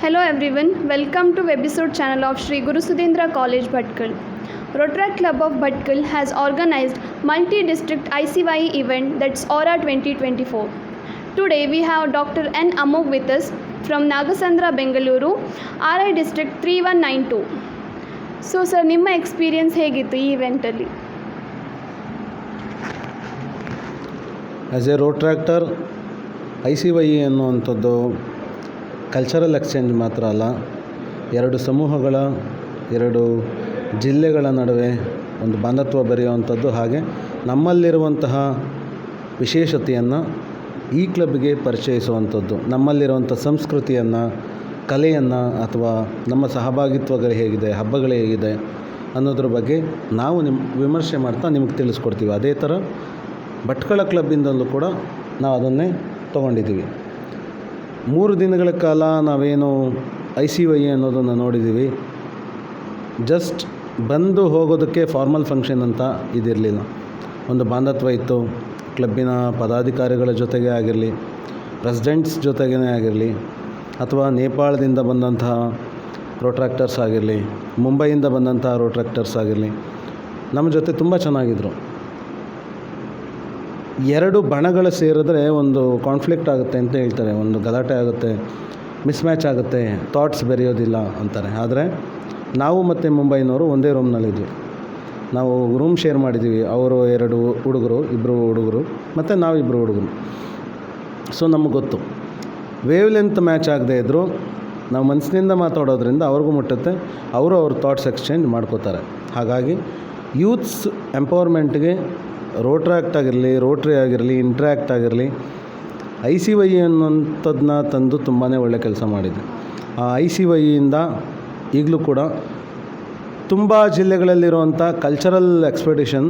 Hello everyone, welcome to webisode channel of Sri Guru Sudhendra College Bhatkal. Rotaract Club of Bhatkal has organized multi-district ICYE event that's Aura 2024. Today we have Dr. N. Amog with us from Nagasandra, Bengaluru, RI District 3192. So sir, ನಿಮ್ಮ experience ಹೇಗಿತ್ತು ಈ ಇವೆಂಟಲ್ಲಿ? As A ರೋಟ್ರಾಕ್ಟರ್ ICYE ಅನ್ನುವಂಥದ್ದು cultural exchange ಮಾತ್ರ ಅಲ್ಲ, ಎರಡು ಸಮೂಹಗಳ, ಎರಡು ಜಿಲ್ಲೆಗಳ ನಡುವೆ ಒಂದು ಬಾಂಧತ್ವ ಬೆರೆಯುವಂಥದ್ದು. ಹಾಗೆ ನಮ್ಮಲ್ಲಿರುವಂತಹ ವಿಶೇಷತೆಯನ್ನು ಈ ಕ್ಲಬ್ಗೆ ಪರಿಚಯಿಸುವಂಥದ್ದು, ನಮ್ಮಲ್ಲಿರುವಂಥ ಸಂಸ್ಕೃತಿಯನ್ನು, ಕಲೆಯನ್ನು ಅಥವಾ ನಮ್ಮ ಸಹಭಾಗಿತ್ವಗಳು ಹೇಗಿದೆ, ಹಬ್ಬಗಳು ಹೇಗಿದೆ ಅನ್ನೋದ್ರ ಬಗ್ಗೆ ನಾವು ವಿಮರ್ಶೆ ಮಾಡ್ತಾ ನಿಮಗೆ ತಿಳಿಸ್ಕೊಡ್ತೀವಿ. ಅದೇ ಥರ ಭಟ್ಕಳ ಕ್ಲಬ್ಬಿಂದಲೂ ಕೂಡ ನಾವು ಅದನ್ನೇ ತೊಗೊಂಡಿದ್ದೀವಿ. 3 ದಿನಗಳ ಕಾಲ ನಾವೇನು ICYE ಅನ್ನೋದನ್ನು ನೋಡಿದ್ದೀವಿ. ಜಸ್ಟ್ ಬಂದು ಹೋಗೋದಕ್ಕೆ ಫಾರ್ಮಲ್ ಫಂಕ್ಷನ್ ಅಂತ ಇದಿರಲಿಲ್ಲ. ಒಂದು ಬಾಂಧತ್ವ ಇತ್ತು. ಕ್ಲಬ್ಬಿನ ಪದಾಧಿಕಾರಿಗಳ ಜೊತೆಗೆ ಆಗಿರಲಿ, ಪ್ರೆಸಿಡೆಂಟ್ಸ್ ಜೊತೆಗೇ ಆಗಿರಲಿ, ಅಥವಾ ನೇಪಾಳದಿಂದ ಬಂದಂತಹ ರೋಟ್ರಾಕ್ಟರ್ಸ್ ಆಗಿರಲಿ, ಮುಂಬೈಯಿಂದ ಬಂದಂತಹ ರೋಟ್ರಾಕ್ಟರ್ಸ್ ಆಗಿರಲಿ, ನಮ್ಮ ಜೊತೆ ತುಂಬ ಚೆನ್ನಾಗಿದ್ದರು. 2 ಬಣಗಳು ಸೇರಿದ್ರೆ ಒಂದು ಕಾನ್ಫ್ಲಿಕ್ಟ್ ಆಗುತ್ತೆ ಅಂತ ಹೇಳ್ತಾರೆ, ಒಂದು ಗಲಾಟೆ ಆಗುತ್ತೆ, ಮಿಸ್ಮ್ಯಾಚ್ ಆಗುತ್ತೆ, ಥಾಟ್ಸ್ ಬೆರೆಯೋದಿಲ್ಲ ಅಂತಾರೆ. ಆದರೆ ನಾವು ಮತ್ತು ಮುಂಬೈನವರು ಒಂದೇ ರೂಮ್ನಲ್ಲಿದ್ವಿ. ನಾವು ರೂಮ್ ಶೇರ್ ಮಾಡಿದ್ದೀವಿ. ಅವರು 2 ಹುಡುಗರು, 2 ಹುಡುಗರು ಮತ್ತು ನಾವಿಬ್ಬರು ಹುಡುಗರು. ಸೊ ನಮಗೆ ಗೊತ್ತು, ವೇವ್ ಲೆಂತ್ ಮ್ಯಾಚ್ ಆಗದೆ ಇದ್ದರೂ ನಾವು ಮನಸ್ಸಿನಿಂದ ಮಾತಾಡೋದ್ರಿಂದ ಅವ್ರಿಗೂ ಮುಟ್ಟುತ್ತೆ, ಅವರು ಅವ್ರ ಥಾಟ್ಸ್ ಎಕ್ಸ್ಚೇಂಜ್ ಮಾಡ್ಕೋತಾರೆ. ಹಾಗಾಗಿ ಯೂತ್ಸ್ ಎಂಪವರ್ಮೆಂಟ್ಗೆ ರೋಟ್ರಾಕ್ಟ್ ಆಗಿರಲಿ, ರೋಟ್ರಿ ಆಗಿರಲಿ, ಇಂಟ್ರ್ಯಾಕ್ಟ್ ಆಗಿರಲಿ, ICYE ಅನ್ನೋಂಥದ್ದನ್ನ ತಂದು ತುಂಬಾ ಒಳ್ಳೆ ಕೆಲಸ ಮಾಡಿದೆ. ಆ ICYEಯಿಂದ ಈಗಲೂ ಕೂಡ ತುಂಬ ಜಿಲ್ಲೆಗಳಲ್ಲಿರುವಂಥ ಕಲ್ಚರಲ್ ಎಕ್ಸ್ಪೆಡಿಷನ್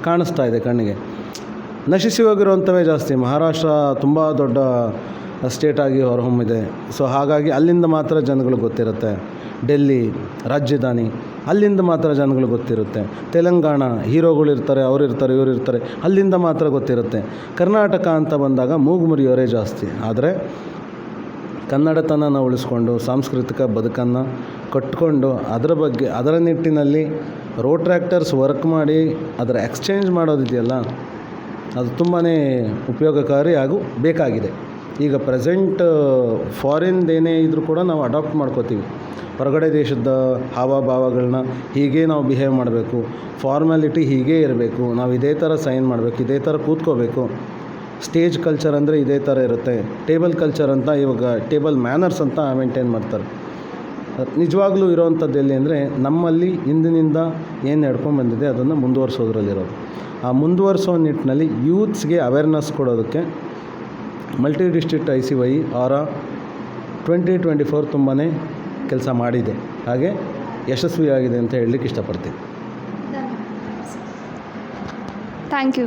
ಕಾಣಿಸ್ತಾ ಇದೆ ಕಣ್ಣಿಗೆ. ನಶಿಸಿ ಹೋಗಿರುವಂಥವೇ ಜಾಸ್ತಿ. ಮಹಾರಾಷ್ಟ್ರ ತುಂಬ ದೊಡ್ಡ ಸ್ಟೇಟಾಗಿ ಹೊರಹೊಮ್ಮಿದೆ. ಸೊ ಹಾಗಾಗಿ ಅಲ್ಲಿಂದ ಮಾತ್ರ ಜನಗಳು ಗೊತ್ತಿರುತ್ತೆ. ಡೆಲ್ಲಿ ರಾಜಧಾನಿ, ಅಲ್ಲಿಂದ ಮಾತ್ರ ಜನಗಳು ಗೊತ್ತಿರುತ್ತೆ. ತೆಲಂಗಾಣ ಹೀರೋಗಳಿರ್ತಾರೆ, ಅವರಿರ್ತಾರೆ, ಇವರಿರ್ತಾರೆ, ಅಲ್ಲಿಂದ ಮಾತ್ರ ಗೊತ್ತಿರುತ್ತೆ. ಕರ್ನಾಟಕ ಅಂತ ಬಂದಾಗ ಮೂಗು ಮುರಿಯೋರೇ ಜಾಸ್ತಿ. ಆದರೆ ಕನ್ನಡತನ ಉಳಿಸ್ಕೊಂಡು ಸಾಂಸ್ಕೃತಿಕ ಬದುಕನ್ನು ಕಟ್ಕೊಂಡು ಅದರ ನಿಟ್ಟಿನಲ್ಲಿ ರೋಟ್ರಾಕ್ಟರ್ಸ್ ವರ್ಕ್ ಮಾಡಿ ಅದರ ಎಕ್ಸ್ಚೇಂಜ್ ಮಾಡೋದಿದೆಯಲ್ಲ, ಅದು ತುಂಬಾ ಉಪಯೋಗಕಾರಿ ಹಾಗೂ ಬೇಕಾಗಿದೆ. ಈಗ ಪ್ರೆಸೆಂಟ್ ಫಾರಿನ್ದೇನೇ ಇದ್ದರೂ ಕೂಡ ನಾವು ಅಡಾಪ್ಟ್ ಮಾಡ್ಕೋತೀವಿ. ಹೊರಗಡೆ ದೇಶದ ಹಾವಭಾವಗಳನ್ನ ಹೀಗೆ ನಾವು ಬಿಹೇವ್ ಮಾಡಬೇಕು, ಫಾರ್ಮ್ಯಾಲಿಟಿ ಹೀಗೇ ಇರಬೇಕು, ನಾವು ಇದೇ ಥರ ಸೈನ್ ಮಾಡಬೇಕು, ಇದೇ ಥರ ಕೂತ್ಕೋಬೇಕು. ಸ್ಟೇಜ್ ಕಲ್ಚರ್ ಅಂದರೆ ಇದೇ ಥರ ಇರುತ್ತೆ. ಟೇಬಲ್ ಕಲ್ಚರ್ ಅಂತ ಇವಾಗ ಟೇಬಲ್ ಮ್ಯಾನರ್ಸ್ ಅಂತ ಮೇಂಟೈನ್ ಮಾಡ್ತಾರೆ. ನಿಜವಾಗ್ಲೂ ಇರೋವಂಥದ್ದು ಎಲ್ಲಿ ಅಂದರೆ ನಮ್ಮಲ್ಲಿ ಹಿಂದಿನಿಂದ ಏನು ನಡ್ಕೊಂಡ್ಬಂದಿದೆ ಅದನ್ನು ಮುಂದುವರಿಸೋದ್ರಲ್ಲಿರೋದು. ಆ ಮುಂದುವರಿಸೋ ನಿಟ್ಟಿನಲ್ಲಿ ಯೂತ್ಸ್ಗೆ ಅವೇರ್ನೆಸ್ ಕೊಡೋದಕ್ಕೆ ಮಲ್ಟಿ ಡಿಸ್ಟ್ರಿಕ್ಟ್ ICYE ಆರಾ 2024 ತುಂಬಾ ಕೆಲಸ ಮಾಡಿದೆ, ಹಾಗೆ ಯಶಸ್ವಿಯಾಗಿದೆ ಅಂತ ಹೇಳಲಿಕ್ಕೆ ಇಷ್ಟಪಡ್ತೀನಿ. Thank you.